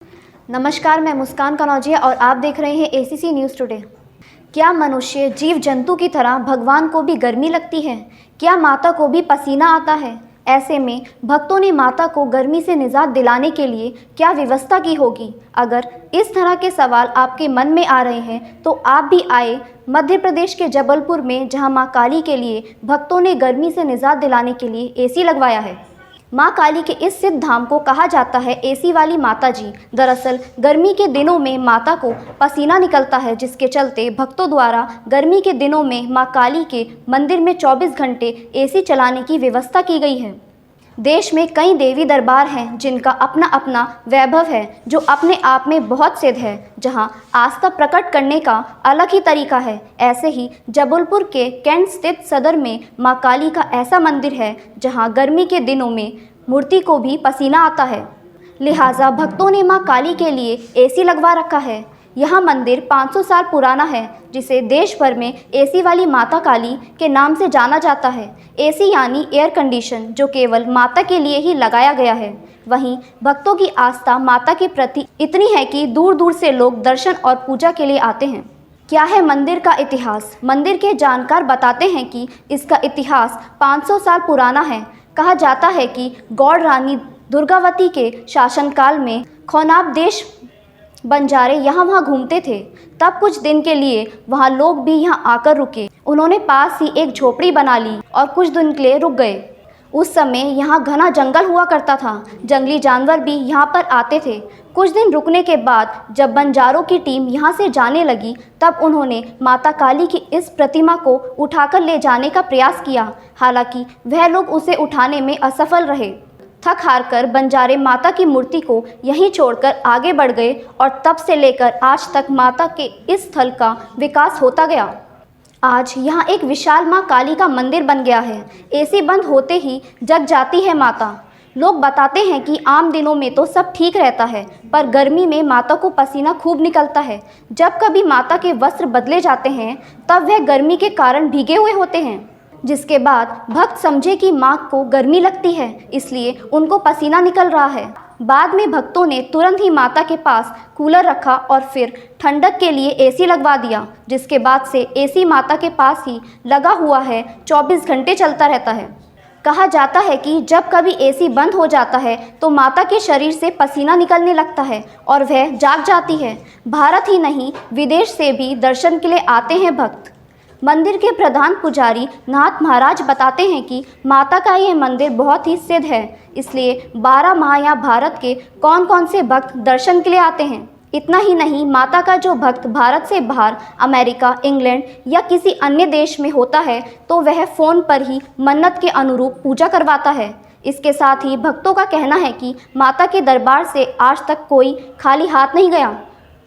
नमस्कार, मैं मुस्कान कनौजिया और आप देख रहे हैं एसीसी न्यूज़ टुडे। क्या मनुष्य जीव जंतु की तरह भगवान को भी गर्मी लगती है? क्या माता को भी पसीना आता है? ऐसे में भक्तों ने माता को गर्मी से निजात दिलाने के लिए क्या व्यवस्था की होगी? अगर इस तरह के सवाल आपके मन में आ रहे हैं तो आप भी आए मध्य प्रदेश के जबलपुर में, जहां मां काली के लिए भक्तों ने गर्मी से निजात दिलाने के लिए एसी लगवाया है। मां काली के इस सिद्ध धाम को कहा जाता है एसी वाली माता जी। दरअसल गर्मी के दिनों में माता को पसीना निकलता है, जिसके चलते भक्तों द्वारा गर्मी के दिनों में मां काली के मंदिर में 24 घंटे एसी चलाने की व्यवस्था की गई है। देश में कई देवी दरबार हैं जिनका अपना अपना वैभव है, जो अपने आप में बहुत सिद्ध है, जहां आस्था प्रकट करने का अलग ही तरीका है। ऐसे ही जबलपुर के कैंट स्थित सदर में मां काली का ऐसा मंदिर है जहां गर्मी के दिनों में मूर्ति को भी पसीना आता है। लिहाजा भक्तों ने मां काली के लिए एसी लगवा रखा है। यह मंदिर 500 साल पुराना है, जिसे देश भर में एसी वाली माता काली के नाम से जाना जाता है। एसी यानी एयर कंडीशन, जो केवल माता के लिए ही लगाया गया है। वहीं भक्तों की आस्था माता के प्रति इतनी है कि दूर दूर से लोग दर्शन और पूजा के लिए आते हैं। क्या है मंदिर का इतिहास? मंदिर के जानकार बताते हैं कि इसका इतिहास 500 साल पुराना है। कहा जाता है कि गौड़ रानी दुर्गावती के शासनकाल में खौनाब देश बंजारे यहाँ वहाँ घूमते थे। तब कुछ दिन के लिए वहाँ लोग भी यहाँ आकर रुके। उन्होंने पास ही एक झोपड़ी बना ली और कुछ दिन के लिए रुक गए। उस समय यहाँ घना जंगल हुआ करता था। जंगली जानवर भी यहाँ पर आते थे। कुछ दिन रुकने के बाद जब बंजारों की टीम यहाँ से जाने लगी, तब उन्होंने माता काली की इस प्रतिमा को उठाकर ले जाने का प्रयास किया। हालांकि वह लोग उसे उठाने में असफल रहे। थक हार कर बंजारे माता की मूर्ति को यहीं छोड़कर आगे बढ़ गए और तब से लेकर आज तक माता के इस स्थल का विकास होता गया। आज यहाँ एक विशाल मां काली का मंदिर बन गया है। एसी बंद होते ही जग जाती है माता। लोग बताते हैं कि आम दिनों में तो सब ठीक रहता है, पर गर्मी में माता को पसीना खूब निकलता है। जब कभी माता के वस्त्र बदले जाते हैं तब वह गर्मी के कारण भीगे हुए होते हैं, जिसके बाद भक्त समझे कि मां को गर्मी लगती है, इसलिए उनको पसीना निकल रहा है। बाद में भक्तों ने तुरंत ही माता के पास कूलर रखा और फिर ठंडक के लिए एसी लगवा दिया, जिसके बाद से एसी माता के पास ही लगा हुआ है, 24 घंटे चलता रहता है। कहा जाता है कि जब कभी एसी बंद हो जाता है तो माता के शरीर से पसीना निकलने लगता है और वह जाग जाती है। भारत ही नहीं, विदेश से भी दर्शन के लिए आते हैं भक्त। मंदिर के प्रधान पुजारी नाथ महाराज बताते हैं कि माता का यह मंदिर बहुत ही सिद्ध है, इसलिए 12 माह यहाँ भारत के कौन कौन से भक्त दर्शन के लिए आते हैं। इतना ही नहीं, माता का जो भक्त भारत से बाहर अमेरिका, इंग्लैंड या किसी अन्य देश में होता है तो वह फ़ोन पर ही मन्नत के अनुरूप पूजा करवाता है। इसके साथ ही भक्तों का कहना है कि माता के दरबार से आज तक कोई खाली हाथ नहीं गया।